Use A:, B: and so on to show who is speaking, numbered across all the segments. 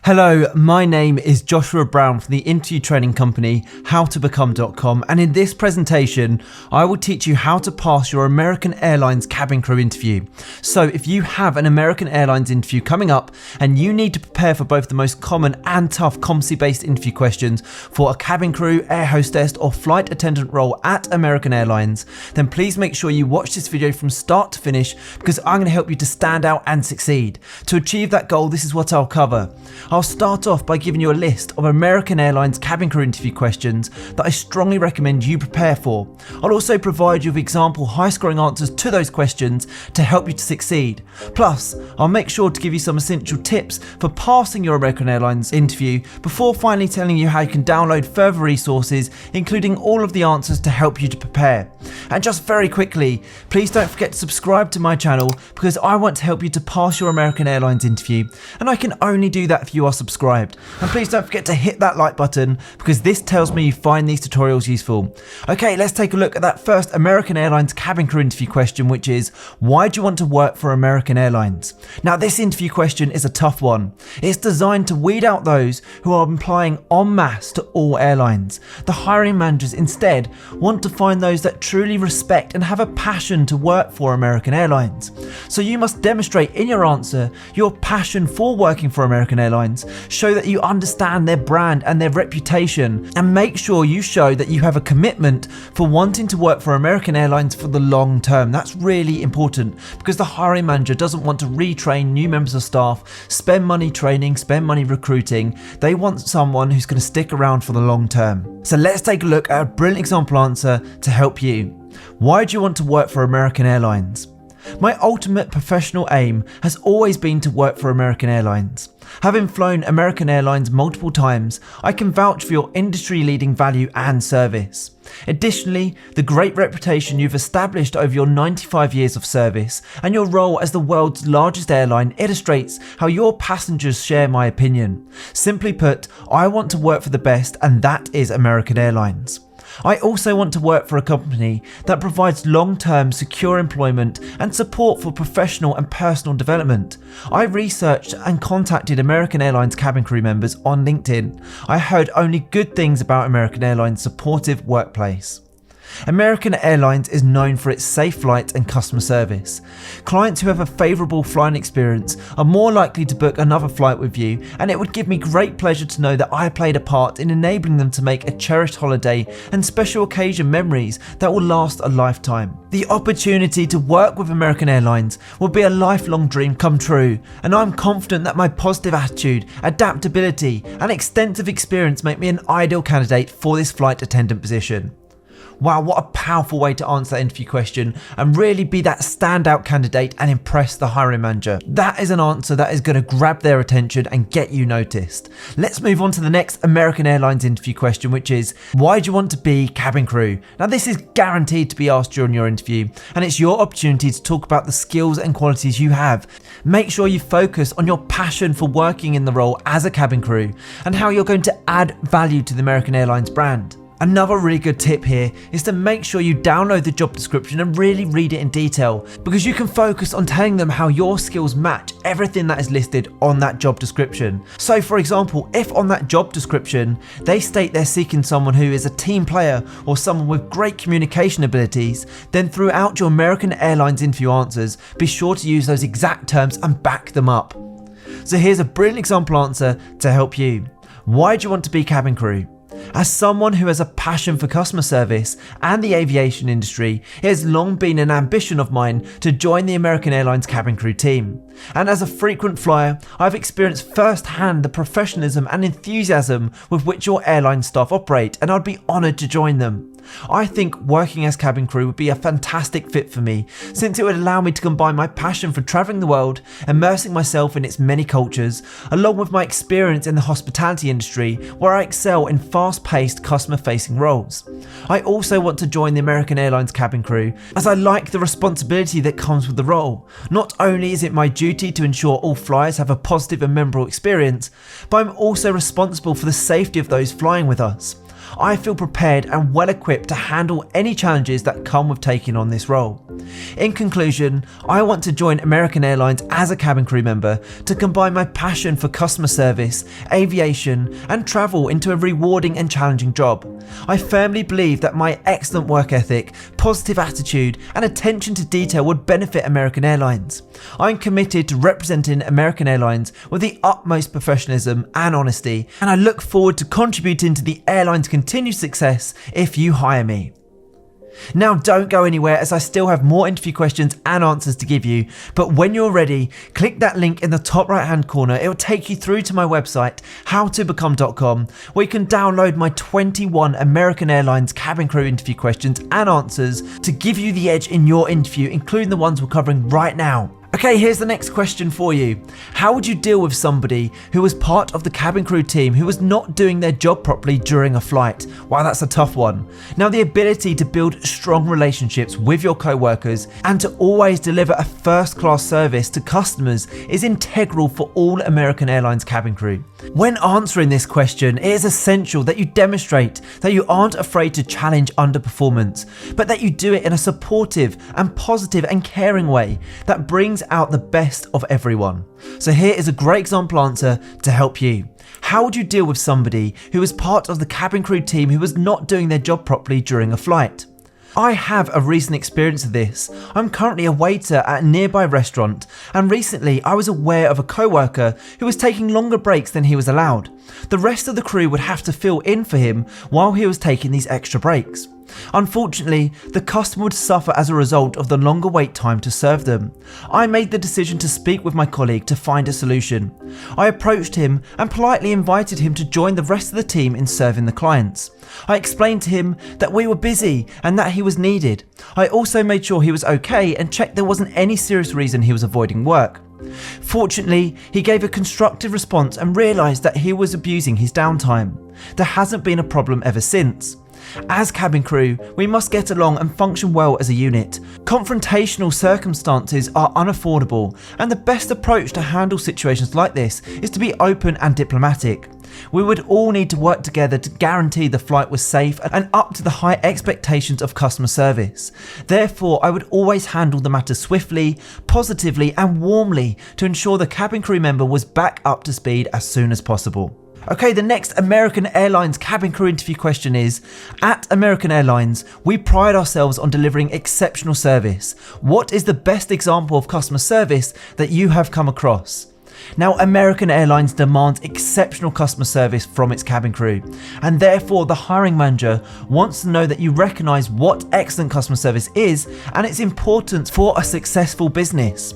A: Hello, my name is Joshua Brown from the interview training company howtobecome.com, and in this presentation I will teach you how to pass your American Airlines cabin crew interview. So if you have an American Airlines interview coming up and you need to prepare for both the most common and tough competency based interview questions for a cabin crew, air hostess or flight attendant role at American Airlines, then please make sure you watch this video from start to finish, because I'm going to help you to stand out and succeed. To achieve that goal, this is what I'll cover. I'll start off by giving you a list of American Airlines cabin crew interview questions that I strongly recommend you prepare for. I'll also provide you with example high-scoring answers to those questions to help you to succeed. Plus, I'll make sure to give you some essential tips for passing your American Airlines interview before finally telling you how you can download further resources, including all of the answers to help you to prepare. And just very quickly, please don't forget to subscribe to my channel, because I want to help you to pass your American Airlines interview, and I can only do that if you are subscribed. And please don't forget to hit that like button, because this tells me you find these tutorials useful. Okay, let's take a look at that first American Airlines cabin crew interview question, which is, why do you want to work for American Airlines? Now, this interview question is a tough one. It's designed to weed out those who are applying en masse to all airlines. The hiring managers instead want to find those that truly respect and have a passion to work for American Airlines. So you must demonstrate in your answer your passion for working for American Airlines, show that you understand their brand and their reputation, and make sure you show that you have a commitment for wanting to work for American Airlines for the long term. That's really important, because the hiring manager doesn't want to retrain new members of staff, spend money training, spend money recruiting. They want someone who's going to stick around for the long term. So let's take a look at a brilliant example answer to help you. Why do you want to work for American Airlines? My ultimate professional aim has always been to work for American Airlines. Having flown American Airlines multiple times, I can vouch for your industry-leading value and service. Additionally, the great reputation you've established over your 95 years of service and your role as the world's largest airline illustrates how your passengers share my opinion. Simply put, I want to work for the best, and that is American Airlines. I also want to work for a company that provides long-term secure employment and support for professional and personal development. I researched and contacted American Airlines cabin crew members on LinkedIn. I heard only good things about American Airlines' supportive workplace. American Airlines is known for its safe flight and customer service. Clients who have a favourable flying experience are more likely to book another flight with you, and it would give me great pleasure to know that I played a part in enabling them to make a cherished holiday and special occasion memories that will last a lifetime. The opportunity to work with American Airlines will be a lifelong dream come true, and I'm confident that my positive attitude, adaptability and extensive experience make me an ideal candidate for this flight attendant position. Wow, what a powerful way to answer that interview question and really be that standout candidate and impress the hiring manager. That is an answer that is going to grab their attention and get you noticed. Let's move on to the next American Airlines interview question, which is, why do you want to be cabin crew? Now, this is guaranteed to be asked during your interview, and it's your opportunity to talk about the skills and qualities you have. Make sure you focus on your passion for working in the role as a cabin crew and how you're going to add value to the American Airlines brand. Another really good tip here is to make sure you download the job description and really read it in detail, because you can focus on telling them how your skills match everything that is listed on that job description. So for example, if on that job description they state they're seeking someone who is a team player or someone with great communication abilities, then throughout your American Airlines interview answers, be sure to use those exact terms and back them up. So here's a brilliant example answer to help you. Why do you want to be cabin crew? As someone who has a passion for customer service and the aviation industry, it has long been an ambition of mine to join the American Airlines cabin crew team. And as a frequent flyer, I've experienced firsthand the professionalism and enthusiasm with which your airline staff operate, and I'd be honoured to join them. I think working as cabin crew would be a fantastic fit for me, since it would allow me to combine my passion for travelling the world, immersing myself in its many cultures, along with my experience in the hospitality industry, where I excel in fast-paced customer-facing roles. I also want to join the American Airlines cabin crew, as I like the responsibility that comes with the role. Not only is it my duty to ensure all flyers have a positive and memorable experience, but I'm also responsible for the safety of those flying with us. I feel prepared and well equipped to handle any challenges that come with taking on this role. In conclusion, I want to join American Airlines as a cabin crew member to combine my passion for customer service, aviation, and travel into a rewarding and challenging job. I firmly believe that my excellent work ethic, positive attitude, and attention to detail would benefit American Airlines. I'm committed to representing American Airlines with the utmost professionalism and honesty, and I look forward to contributing to the airline's continued success if you hire me. Now don't go anywhere, as I still have more interview questions and answers to give you, but when you're ready, click that link in the top right hand corner. It will take you through to my website, howtobecome.com, where you can download my 21 American Airlines cabin crew interview questions and answers to give you the edge in your interview, including the ones we're covering right now. Okay, here's the next question for you. How would you deal with somebody who was part of the cabin crew team who was not doing their job properly during a flight? Wow, that's a tough one. Now, the ability to build strong relationships with your co-workers and to always deliver a first-class service to customers is integral for all American Airlines cabin crew. When answering this question, it is essential that you demonstrate that you aren't afraid to challenge underperformance, but that you do it in a supportive and positive and caring way that brings out the best of everyone. So here is a great example answer to help you. How would you deal with somebody who was part of the cabin crew team who was not doing their job properly during a flight? I have a recent experience of this. I'm currently a waiter at a nearby restaurant, and recently I was aware of a co-worker who was taking longer breaks than he was allowed. The rest of the crew would have to fill in for him while he was taking these extra breaks. Unfortunately, the customer would suffer as a result of the longer wait time to serve them. I made the decision to speak with my colleague to find a solution. I approached him and politely invited him to join the rest of the team in serving the clients. I explained to him that we were busy and that he was needed. I also made sure he was okay and checked there wasn't any serious reason he was avoiding work. Fortunately, he gave a constructive response and realised that he was abusing his downtime. There hasn't been a problem ever since. As cabin crew, we must get along and function well as a unit. Confrontational circumstances are unaffordable, and the best approach to handle situations like this is to be open and diplomatic. We would all need to work together to guarantee the flight was safe and up to the high expectations of customer service. Therefore, I would always handle the matter swiftly, positively, and warmly to ensure the cabin crew member was back up to speed as soon as possible. Okay, the next American Airlines cabin crew interview question is, at American Airlines, we pride ourselves on delivering exceptional service. What is the best example of customer service that you have come across? Now, American Airlines demands exceptional customer service from its cabin crew, and therefore the hiring manager wants to know that you recognise what excellent customer service is and its importance for a successful business.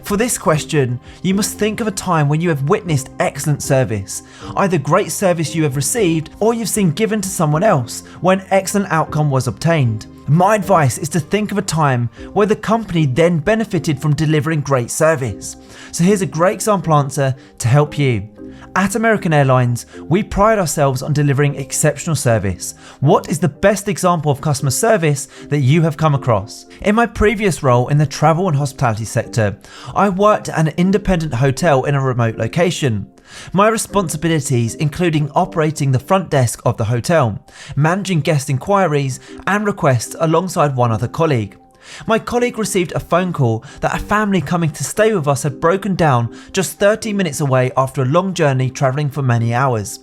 A: For this question, you must think of a time when you have witnessed excellent service, either great service you have received or you've seen given to someone else when excellent outcome was obtained. My advice is to think of a time where the company then benefited from delivering great service. So here's a great example answer to help you. At American Airlines, we pride ourselves on delivering exceptional service. What is the best example of customer service that you have come across? In my previous role in the travel and hospitality sector, I worked at an independent hotel in a remote location. My responsibilities including operating the front desk of the hotel, managing guest inquiries and requests alongside one other colleague. My colleague received a phone call that a family coming to stay with us had broken down just 30 minutes away after a long journey travelling for many hours.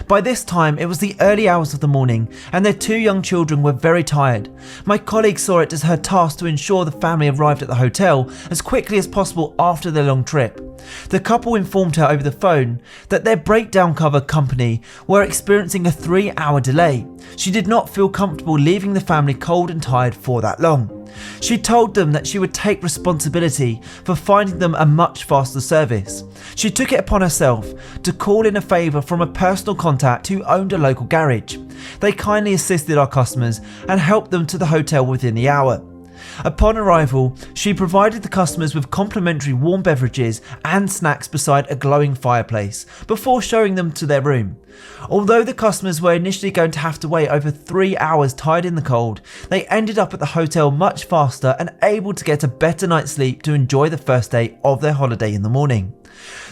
A: By this time, it was the early hours of the morning and their two young children were very tired. My colleague saw it as her task to ensure the family arrived at the hotel as quickly as possible after their long trip. The couple informed her over the phone that their breakdown cover company were experiencing a 3-hour delay. She did not feel comfortable leaving the family cold and tired for that long. She told them that she would take responsibility for finding them a much faster service. She took it upon herself to call in a favour from a personal contact who owned a local garage. They kindly assisted our customers and helped them to the hotel within the hour. Upon arrival, she provided the customers with complimentary warm beverages and snacks beside a glowing fireplace before showing them to their room. Although the customers were initially going to have to wait over 3 hours tied in the cold, they ended up at the hotel much faster and able to get a better night's sleep to enjoy the first day of their holiday in the morning.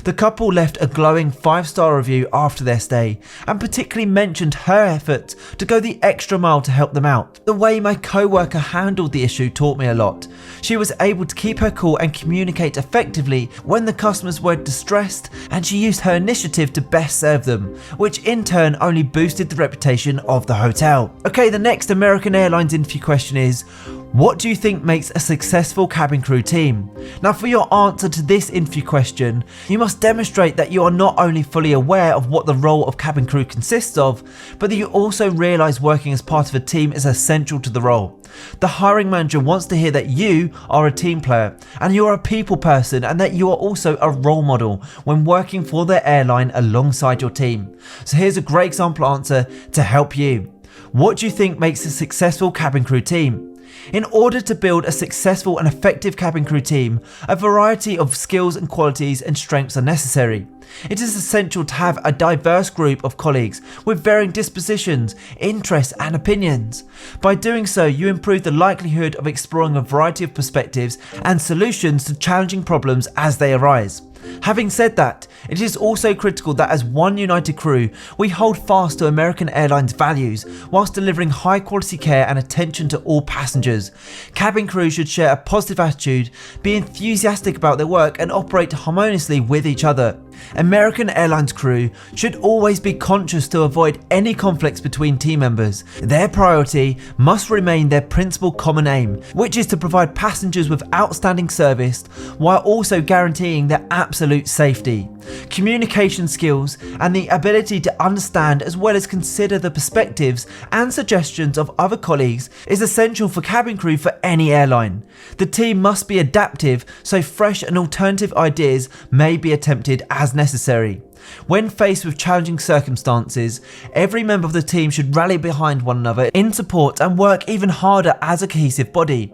A: The couple left a glowing 5-star review after their stay and particularly mentioned her efforts to go the extra mile to help them out. The way my co-worker handled the issue taught me a lot. She was able to keep her cool and communicate effectively when the customers were distressed, and she used her initiative to best serve them, which in turn only boosted the reputation of the hotel. Okay, the next American Airlines interview question is, what do you think makes a successful cabin crew team? Now, for your answer to this interview question, you must demonstrate that you are not only fully aware of what the role of cabin crew consists of, but that you also realise working as part of a team is essential to the role. The hiring manager wants to hear that you are a team player and you are a people person, and that you are also a role model when working for their airline alongside your team. So here's a great example answer to help you. What do you think makes a successful cabin crew team? In order to build a successful and effective cabin crew team, a variety of skills and qualities and strengths are necessary. It is essential to have a diverse group of colleagues with varying dispositions, interests and opinions. By doing so, you improve the likelihood of exploring a variety of perspectives and solutions to challenging problems as they arise. Having said that, it is also critical that as one united crew, we hold fast to American Airlines values whilst delivering high quality care and attention to all passengers. Cabin crew should share a positive attitude, be enthusiastic about their work and operate harmoniously with each other. American Airlines crew should always be conscious to avoid any conflicts between team members. Their priority must remain their principal common aim, which is to provide passengers with outstanding service while also guaranteeing their absolute safety. Communication skills and the ability to understand as well as consider the perspectives and suggestions of other colleagues is essential for cabin crew for any airline. The team must be adaptive, so fresh and alternative ideas may be attempted as necessary. When faced with challenging circumstances, every member of the team should rally behind one another in support and work even harder as a cohesive body.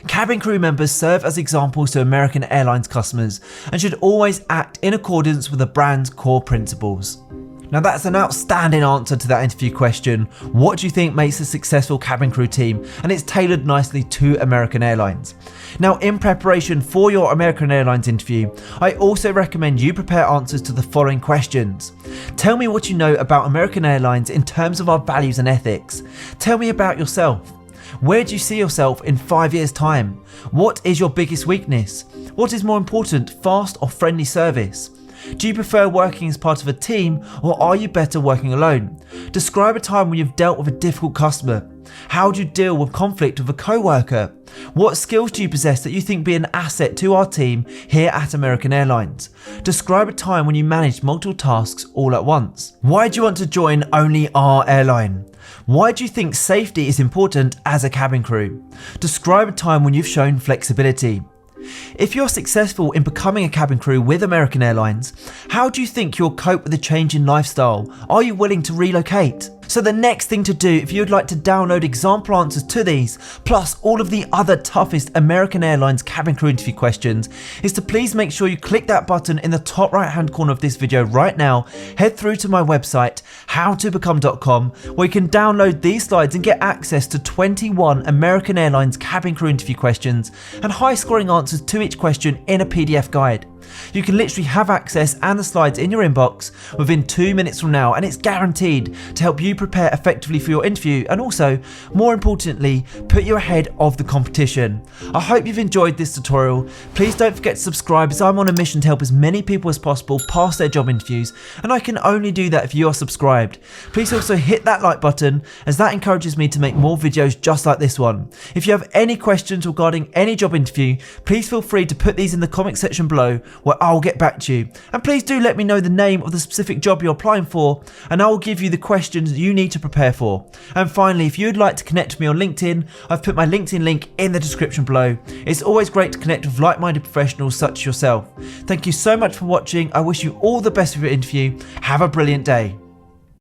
A: Cabin crew members serve as examples to American Airlines customers and should always act in accordance with the brand's core principles. Now that's an outstanding answer to that interview question. What do you think makes a successful cabin crew team? And it's tailored nicely to American Airlines. Now, in preparation for your American Airlines interview, I also recommend you prepare answers to the following questions. Tell me what you know about American Airlines in terms of our values and ethics. Tell me about yourself. Where do you see yourself in 5 years' time? What is your biggest weakness? What is more important, fast or friendly service? Do you prefer working as part of a team, or are you better working alone? Describe a time when you've dealt with a difficult customer. How do you deal with conflict with a co-worker? What skills do you possess that you think be an asset to our team here at American Airlines? Describe a time when you managed multiple tasks all at once. Why do you want to join only our airline? Why do you think safety is important as a cabin crew? Describe a time when you've shown flexibility. If you're successful in becoming a cabin crew with American Airlines, how do you think you'll cope with the change in lifestyle? Are you willing to relocate? So the next thing to do, if you'd like to download example answers to these, plus all of the other toughest American Airlines cabin crew interview questions, is to please make sure you click that button in the top right hand corner of this video right now, head through to my website, howtobecome.com, where you can download these slides and get access to 21 American Airlines cabin crew interview questions and high scoring answers to each question in a PDF guide. You can literally have access and the slides in your inbox within 2 minutes from now, and it's guaranteed to help you prepare effectively for your interview and also, more importantly, put you ahead of the competition. I hope you've enjoyed this tutorial. Please don't forget to subscribe, as I'm on a mission to help as many people as possible pass their job interviews, and I can only do that if you are subscribed. Please also hit that like button, as that encourages me to make more videos just like this one. If you have any questions regarding any job interview, please feel free to put these in the comment section below, where I'll get back to you. And please do let me know the name of the specific job you're applying for, and I will give you the questions you need to prepare for. And finally, if you'd like to connect with me on LinkedIn, I've put my LinkedIn link in the description below. It's always great to connect with like-minded professionals such as yourself. Thank you so much for watching. I wish you all the best with your interview. Have a brilliant day.